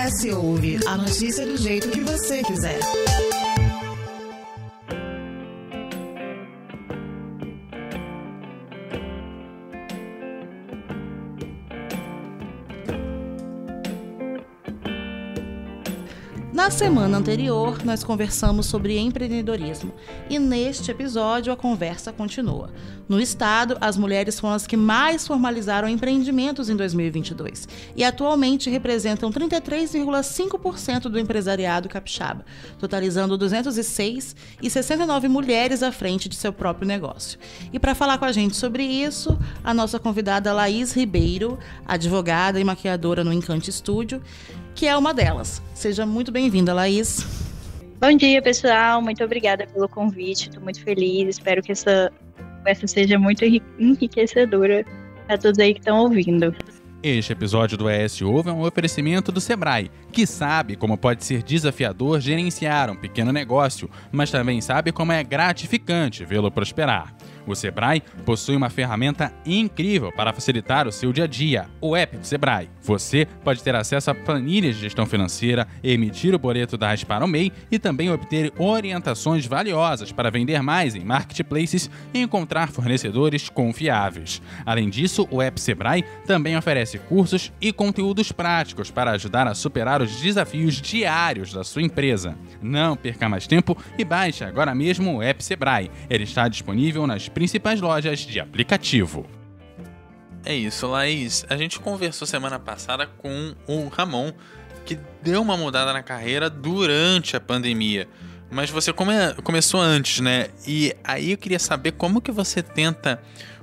OS Ouve, a notícia do jeito que você quiser. Na semana anterior, nós conversamos sobre empreendedorismo e neste episódio a conversa continua. No estado, as mulheres foram as que mais formalizaram empreendimentos em 2022 e atualmente representam 33,5% do empresariado capixaba, totalizando 206 e 69 mulheres à frente de seu próprio negócio. E para falar com a gente sobre isso, a nossa convidada Laís Ribeiro, advogada e maquiadora no Encante Studio, que é uma delas. Seja muito bem-vinda, Laís. Bom dia, pessoal. Muito obrigada pelo convite. Estou muito feliz. Espero que essa conversa seja muito enriquecedora para todos aí que estão ouvindo. Este episódio do ES Ouve é um oferecimento do Sebrae, que sabe como pode ser desafiador gerenciar um pequeno negócio, mas também sabe como é gratificante vê-lo prosperar. O Sebrae possui uma ferramenta incrível para facilitar o seu dia a dia, o app do Sebrae. Você pode ter acesso a planilhas de gestão financeira, emitir o boleto da Aspar ao MEI e também obter orientações valiosas para vender mais em marketplaces e encontrar fornecedores confiáveis. Além disso, o app Sebrae também oferece cursos e conteúdos práticos para ajudar a superar os desafios diários da sua empresa. Não perca mais tempo e baixe agora mesmo o app Sebrae. Ele está disponível nas principais lojas de aplicativo. É isso, Laís. A gente conversou semana passada com o Ramon, que deu uma mudada na carreira durante a pandemia. Mas você começou antes, né? E aí eu queria saber como que você tenta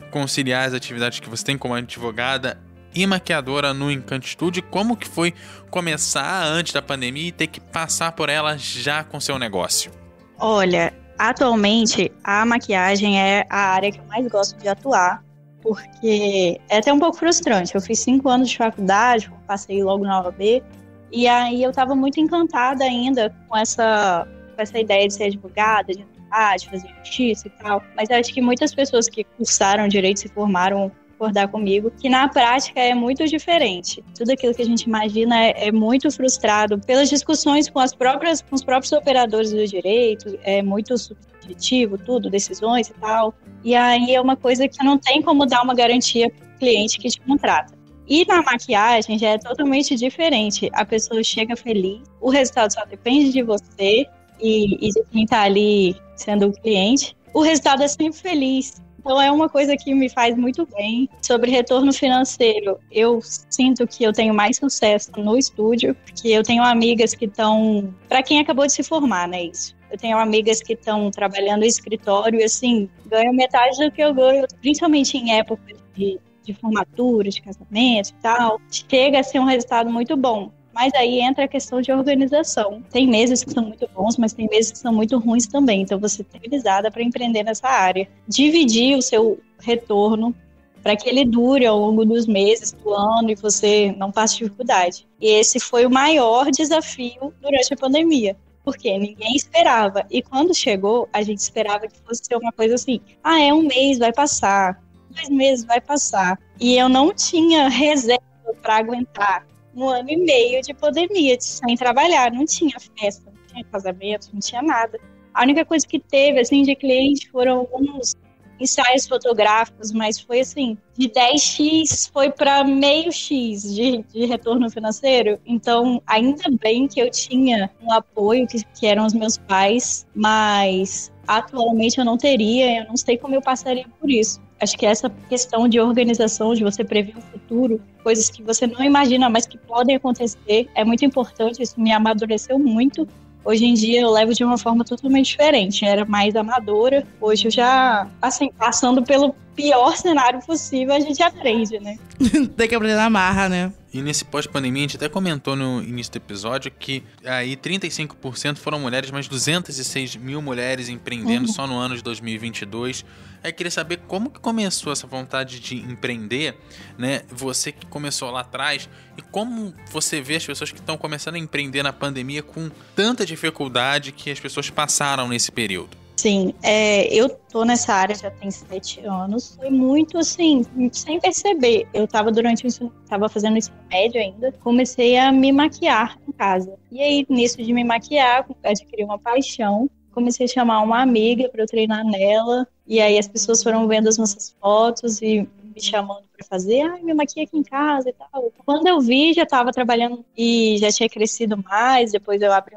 conciliar as atividades que você tem como advogada e maquiadora no Encante Studio. Como que foi começar antes da pandemia e ter que passar por ela já com seu negócio? Olha, atualmente a maquiagem é a área que eu mais gosto de atuar, porque é até um pouco frustrante. Eu fiz 5 anos de faculdade, passei logo na OAB, e aí eu estava muito encantada ainda com essa ideia de ser advogada, de atuar, de fazer justiça e tal. Mas eu acho que muitas pessoas que cursaram direito, se formaram, concordar comigo, que na prática é muito diferente. Tudo aquilo que a gente imagina é muito frustrado pelas discussões com os próprios operadores do direito, é muito subjetivo, tudo, decisões e tal. E aí é uma coisa que não tem como dar uma garantia para o cliente que te contrata. E na maquiagem já é totalmente diferente. A pessoa chega feliz, o resultado só depende de você e de quem está ali sendo o cliente. O resultado é sempre feliz. Então é uma coisa que me faz muito bem. Sobre retorno financeiro, eu sinto que eu tenho mais sucesso no estúdio, porque eu tenho amigas que estão... Para quem acabou de se formar, né, isso? Eu tenho amigas que estão trabalhando em escritório e, assim, ganham metade do que eu ganho, principalmente em época de formatura, de casamento e tal. Chega a ser um resultado muito bom. Mas aí entra a questão de organização. Tem meses que são muito bons, mas tem meses que são muito ruins também. Então você tem que ter visada para empreender nessa área. Dividir o seu retorno para que ele dure ao longo dos meses, do ano, e você não passe dificuldade. E esse foi o maior desafio durante a pandemia. Porque ninguém esperava. E quando chegou, a gente esperava que fosse ser uma coisa assim. É um mês, vai passar. 2 meses, vai passar. E eu não tinha reserva para aguentar 1 ano e meio de pandemia, sem trabalhar. Não tinha festa, não tinha casamento, não tinha nada. A única coisa que teve, assim, de cliente foram alguns ensaios fotográficos, mas foi assim, de 10x foi para meio x de retorno financeiro. Então, ainda bem que eu tinha um apoio, que eram os meus pais, mas atualmente eu não teria, eu não sei como eu passaria por isso. Acho que essa questão de organização, de você prever o futuro, coisas que você não imagina, mas que podem acontecer, é muito importante. Isso me amadureceu muito. Hoje em dia eu levo de uma forma totalmente diferente. Eu era mais amadora. Hoje eu já, assim, passando pelo pior cenário possível, a gente aprende, né? Tem que aprender na marra, né? E nesse pós-pandemia, a gente até comentou no início do episódio que aí 35% foram mulheres, mas 206 mil mulheres empreendendo só no ano de 2022. Aí eu queria saber como que começou essa vontade de empreender, né? Você que começou lá atrás, e como você vê as pessoas que estão começando a empreender na pandemia com tanta dificuldade que as pessoas passaram nesse período. Sim, eu tô nessa área já tem 7 anos. Foi muito assim, sem perceber. Eu tava fazendo ensino médio ainda, comecei a me maquiar em casa. E aí, nisso de me maquiar, adquiri uma paixão. Comecei a chamar uma amiga para eu treinar nela. E aí as pessoas foram vendo as nossas fotos e me chamando para fazer, me maquia aqui em casa e tal. Quando eu vi, já estava trabalhando e já tinha crescido mais. Depois eu abri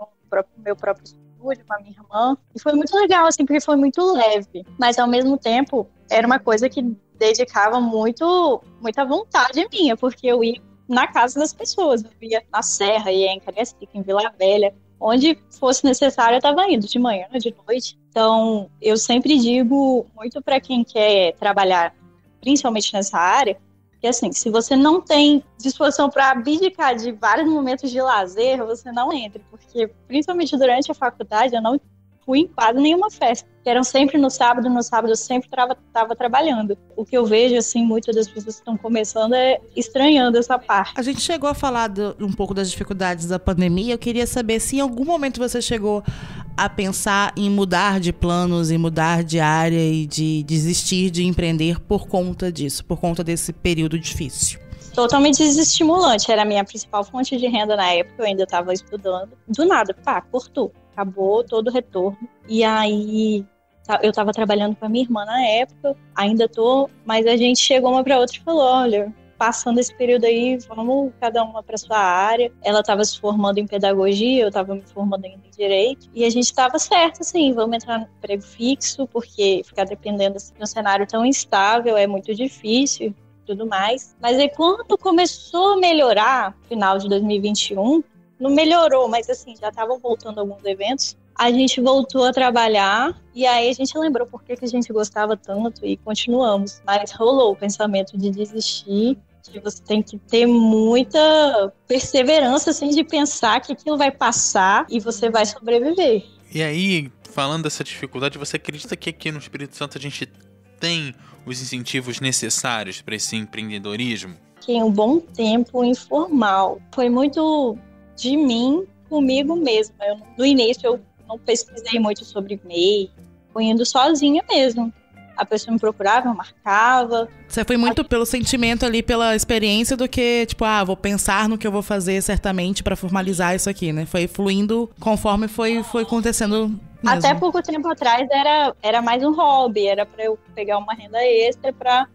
meu próprio estúdio com a minha irmã. E foi muito legal, assim, porque foi muito leve. Mas ao mesmo tempo, era uma coisa que dedicava muita vontade minha, porque eu ia na casa das pessoas. Eu ia na Serra, ia em Cariacica, em Vila Velha. Onde fosse necessário, eu estava indo, de manhã, de noite. Então, eu sempre digo muito para quem quer trabalhar, principalmente nessa área, que assim, se você não tem disposição para abdicar de vários momentos de lazer, você não entre. Porque, principalmente durante a faculdade, eu não fui em quase nenhuma festa. Eram sempre no sábado eu sempre estava trabalhando. O que eu vejo, assim, muitas das pessoas que estão começando é estranhando essa parte. A gente chegou a falar um pouco das dificuldades da pandemia. Eu queria saber se em algum momento você chegou a pensar em mudar de planos, em mudar de área e de desistir de empreender por conta disso, por conta desse período difícil. Totalmente desestimulante. Era a minha principal fonte de renda na época, eu ainda estava estudando. Do nada, cortou. Acabou todo o retorno. E aí, eu estava trabalhando com a minha irmã na época, ainda tô, mas a gente chegou uma para outra e falou, olha, passando esse período aí, vamos cada uma para sua área. Ela estava se formando em pedagogia, eu estava me formando ainda em direito, e a gente estava certo, assim, vamos entrar no emprego fixo, porque ficar dependendo assim, de um cenário tão instável é muito difícil, tudo mais. Mas aí quando começou a melhorar, final de 2021, não melhorou, mas assim, já estavam voltando alguns eventos, a gente voltou a trabalhar e aí a gente lembrou por que a gente gostava tanto e continuamos. Mas rolou o pensamento de desistir, que você tem que ter muita perseverança, assim, de pensar que aquilo vai passar e você vai sobreviver. E aí, falando dessa dificuldade, você acredita que aqui no Espírito Santo a gente tem os incentivos necessários para esse empreendedorismo? Fiquei um bom tempo informal. Foi muito de mim comigo mesma. No início eu não pesquisei muito sobre MEI, fui indo sozinha mesmo. A pessoa me procurava, eu marcava. Você foi muito pelo sentimento ali, pela experiência, do que, tipo, vou pensar no que eu vou fazer certamente para formalizar isso aqui, né? Foi fluindo conforme foi acontecendo mesmo. Até pouco tempo atrás era mais um hobby, era para eu pegar uma renda extra para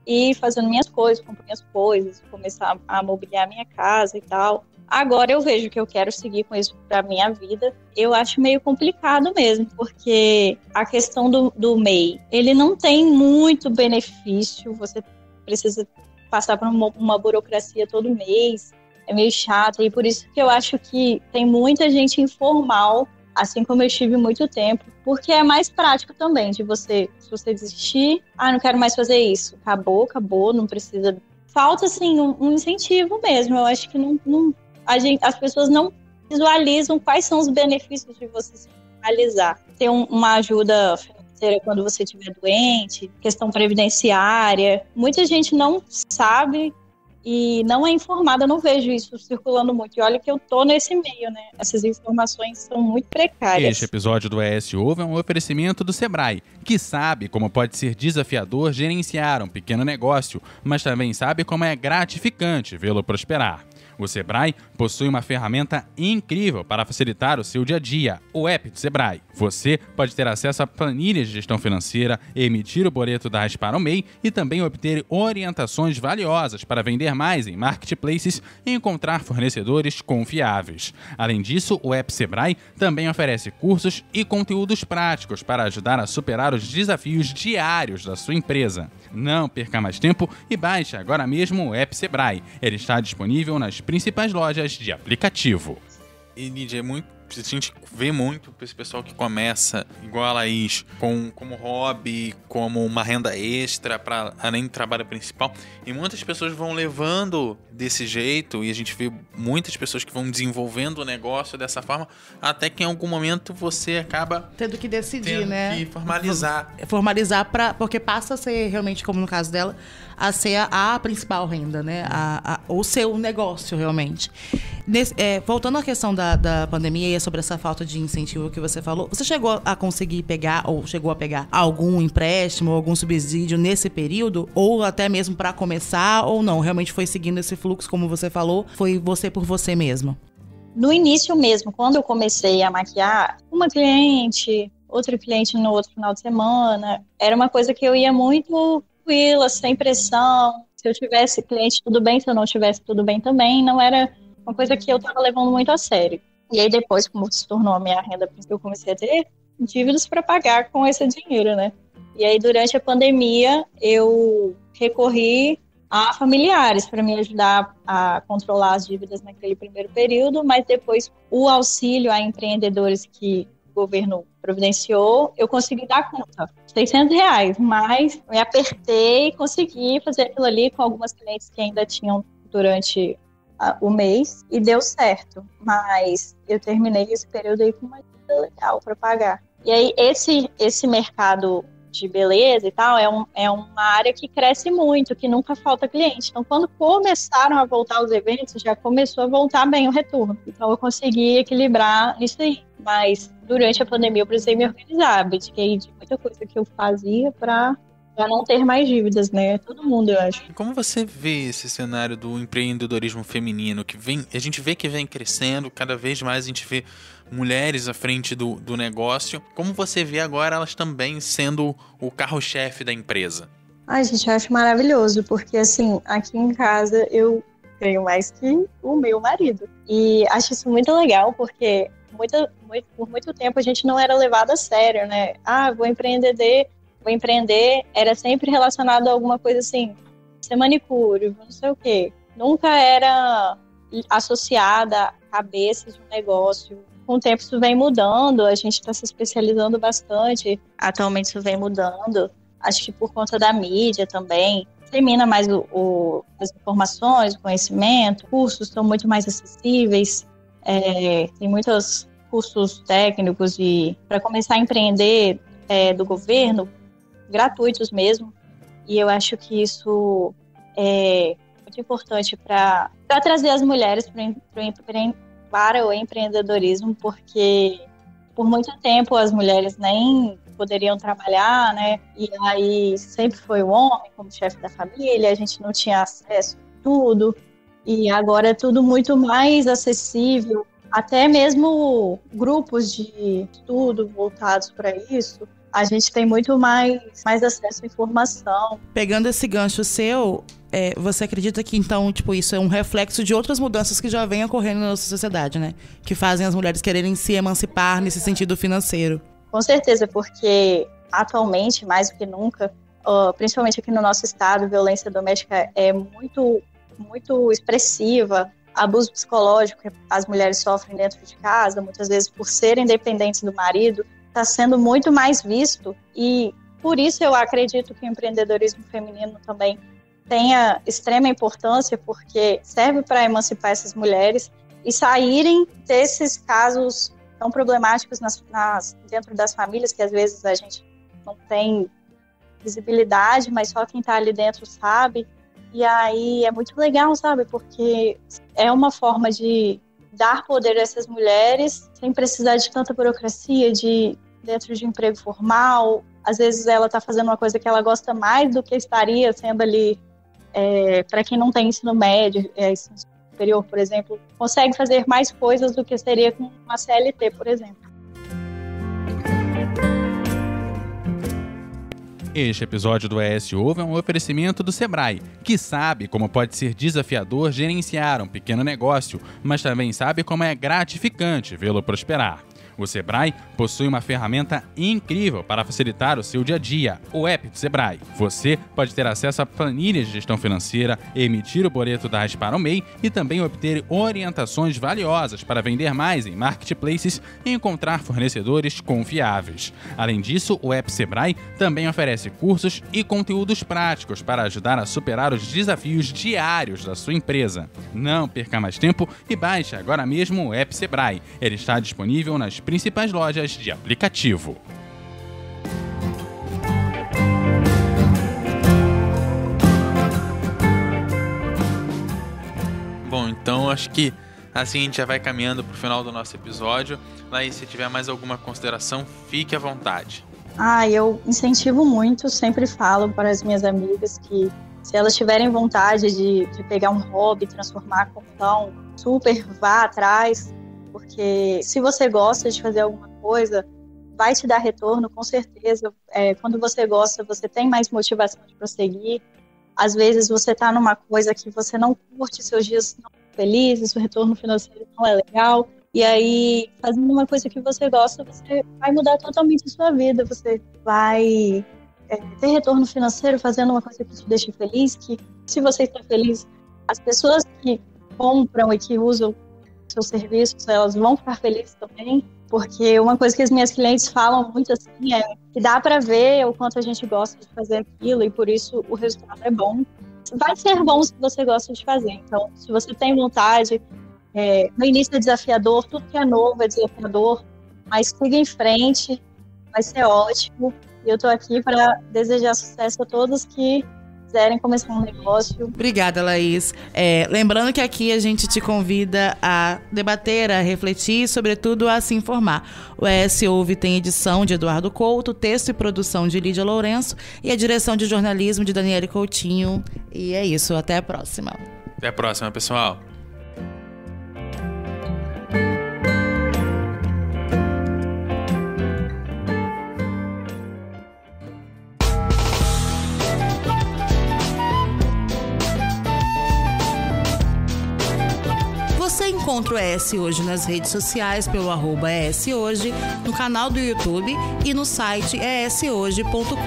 ir fazendo minhas coisas, comprar minhas coisas, começar a mobiliar minha casa e tal. Agora eu vejo que eu quero seguir com isso para minha vida. Eu acho meio complicado mesmo, porque a questão do MEI, ele não tem muito benefício, você precisa passar por uma burocracia todo mês, é meio chato, e por isso que eu acho que tem muita gente informal, assim como eu estive muito tempo, porque é mais prático também, de você, se você desistir, não quero mais fazer isso, acabou, não precisa. Falta, assim, um incentivo mesmo, eu acho que as pessoas não visualizam quais são os benefícios de você se formalizar. Ter uma ajuda financeira quando você estiver doente, questão previdenciária. Muita gente não sabe e não é informada, eu não vejo isso circulando muito. E olha que eu tô nesse meio, né? Essas informações são muito precárias. Este episódio do ES Ouve é um oferecimento do Sebrae, que sabe como pode ser desafiador gerenciar um pequeno negócio, mas também sabe como é gratificante vê-lo prosperar. O Sebrae possui uma ferramenta incrível para facilitar o seu dia a dia, o app do Sebrae. Você pode ter acesso a planilhas de gestão financeira, emitir o boleto da Aspar ao MEI e também obter orientações valiosas para vender mais em marketplaces e encontrar fornecedores confiáveis. Além disso, o app Sebrae também oferece cursos e conteúdos práticos para ajudar a superar os desafios diários da sua empresa. Não perca mais tempo e baixe agora mesmo o app Sebrae. Ele está disponível nas principais lojas de aplicativo. E, Lídia, a gente vê muito esse pessoal que começa, igual a Laís, como hobby, como uma renda extra, além do trabalho principal. E muitas pessoas vão levando desse jeito, e a gente vê muitas pessoas que vão desenvolvendo o negócio dessa forma, até que em algum momento você acaba tendo que decidir, né? Que formalizar. Formalizar, porque passa a ser realmente, como no caso dela, a ser a principal renda, né? O seu negócio, realmente. Voltando à questão da pandemia e sobre essa falta de incentivo que você falou, você chegou a conseguir pegar ou chegou a pegar algum empréstimo, algum subsídio nesse período? Ou até mesmo para começar, ou não? Realmente foi seguindo esse fluxo, como você falou, foi você por você mesmo? No início mesmo, quando eu comecei a maquiar, uma cliente, outro cliente no outro final de semana, era uma coisa que eu ia muito tranquila, sem pressão. Se eu tivesse cliente, tudo bem. Se eu não tivesse, tudo bem também. Não era uma coisa que eu estava levando muito a sério. E aí depois, como se tornou a minha renda principal, eu comecei a ter dívidas para pagar com esse dinheiro, né? E aí durante a pandemia, eu recorri a familiares para me ajudar a controlar as dívidas naquele primeiro período, mas depois o auxílio a empreendedores que o governo providenciou, eu consegui dar conta. R$600, mas me apertei e consegui fazer aquilo ali com algumas clientes que ainda tinham durante o mês e deu certo. Mas eu terminei esse período aí com uma dívida legal para pagar. E aí esse mercado de beleza e tal, é uma área que cresce muito, que nunca falta cliente. Então, quando começaram a voltar os eventos, já começou a voltar bem o retorno. Então, eu consegui equilibrar isso aí. Mas, durante a pandemia, eu precisei me organizar. Abdiquei de muita coisa que eu fazia para não ter mais dívidas, né? Todo mundo, eu acho. Como você vê esse cenário do empreendedorismo feminino, que a gente vê que vem crescendo, cada vez mais a gente vê mulheres à frente do negócio. Como você vê agora elas também sendo o carro-chefe da empresa? Ai, gente, eu acho maravilhoso, porque assim, aqui em casa eu ganho mais que o meu marido. E acho isso muito legal, porque por muito tempo a gente não era levado a sério, né? Vou empreender, era sempre relacionado a alguma coisa assim, ser manicure, não sei o quê. Nunca era associada a cabeça de um negócio. Com o tempo isso vem mudando, a gente está se especializando bastante. Atualmente isso vem mudando, acho que por conta da mídia também. Termina mais as informações, o conhecimento, cursos são muito mais acessíveis, tem muitos cursos técnicos para começar a empreender do governo, gratuitos mesmo, e eu acho que isso é muito importante para trazer as mulheres para o empreendedorismo, porque por muito tempo as mulheres nem poderiam trabalhar, né? E aí sempre foi o homem como chefe da família, a gente não tinha acesso a tudo, e agora é tudo muito mais acessível, até mesmo grupos de estudo voltados para isso. A gente tem muito mais acesso à informação. Pegando esse gancho seu, você acredita que, então, tipo, isso é um reflexo de outras mudanças que já vêm ocorrendo na nossa sociedade, né? Que fazem as mulheres quererem se emancipar nesse sentido financeiro? Com certeza, porque atualmente, mais do que nunca, principalmente aqui no nosso estado, a violência doméstica é muito, muito expressiva. Abuso psicológico que as mulheres sofrem dentro de casa, muitas vezes por serem dependentes do marido, está sendo muito mais visto, e por isso eu acredito que o empreendedorismo feminino também tenha extrema importância, porque serve para emancipar essas mulheres e saírem desses casos tão problemáticos dentro das famílias, que às vezes a gente não tem visibilidade, mas só quem está ali dentro sabe. E aí é muito legal, sabe, porque é uma forma de dar poder a essas mulheres sem precisar de tanta burocracia, dentro de emprego formal. Às vezes ela está fazendo uma coisa que ela gosta mais do que estaria sendo ali, para quem não tem ensino médio, ensino superior, por exemplo, consegue fazer mais coisas do que seria com uma CLT, por exemplo. Este episódio do ES Ovo é um oferecimento do Sebrae, que sabe como pode ser desafiador gerenciar um pequeno negócio, mas também sabe como é gratificante vê-lo prosperar. O Sebrae possui uma ferramenta incrível para facilitar o seu dia a dia, o app do Sebrae. Você pode ter acesso a planilhas de gestão financeira, emitir o boleto da Raspar ao MEI e também obter orientações valiosas para vender mais em marketplaces e encontrar fornecedores confiáveis. Além disso, o app Sebrae também oferece cursos e conteúdos práticos para ajudar a superar os desafios diários da sua empresa. Não perca mais tempo e baixe agora mesmo o app Sebrae. Ele está disponível nas principais lojas de aplicativo. Bom, então acho que Assim a gente já vai caminhando pro final do nosso episódio. Laís, se tiver mais alguma consideração, fique à vontade. Eu incentivo muito, sempre falo para as minhas amigas que se elas tiverem vontade de pegar um hobby, transformar como tão, super vá atrás, porque se você gosta de fazer alguma coisa, vai te dar retorno, com certeza. Quando você gosta, você tem mais motivação de prosseguir. Às vezes você está numa coisa que você não curte, seus dias não são felizes, o retorno financeiro não é legal. E aí, fazendo uma coisa que você gosta, você vai mudar totalmente a sua vida. Você vai ter retorno financeiro fazendo uma coisa que te deixe feliz, que se você está feliz, as pessoas que compram e que usam seus serviços, elas vão ficar felizes também. Porque uma coisa que as minhas clientes falam muito assim é que dá para ver o quanto a gente gosta de fazer aquilo e por isso o resultado é bom. Vai ser bom se você gosta de fazer. Então, se você tem vontade, no início é desafiador, tudo que é novo é desafiador, mas siga em frente, vai ser ótimo. E eu tô aqui para desejar sucesso a todos que quiserem começar um negócio. Obrigada, Laís. Lembrando que aqui a gente te convida a debater, a refletir e, sobretudo, a se informar. O ES Ouve tem edição de Eduardo Couto, texto e produção de Lídia Lourenço e a direção de jornalismo de Daniele Coutinho. E é isso, até a próxima. Até a próxima, pessoal. Você encontra o ES Hoje nas redes sociais pelo @ES Hoje, no canal do YouTube e no site eshoje.com.br.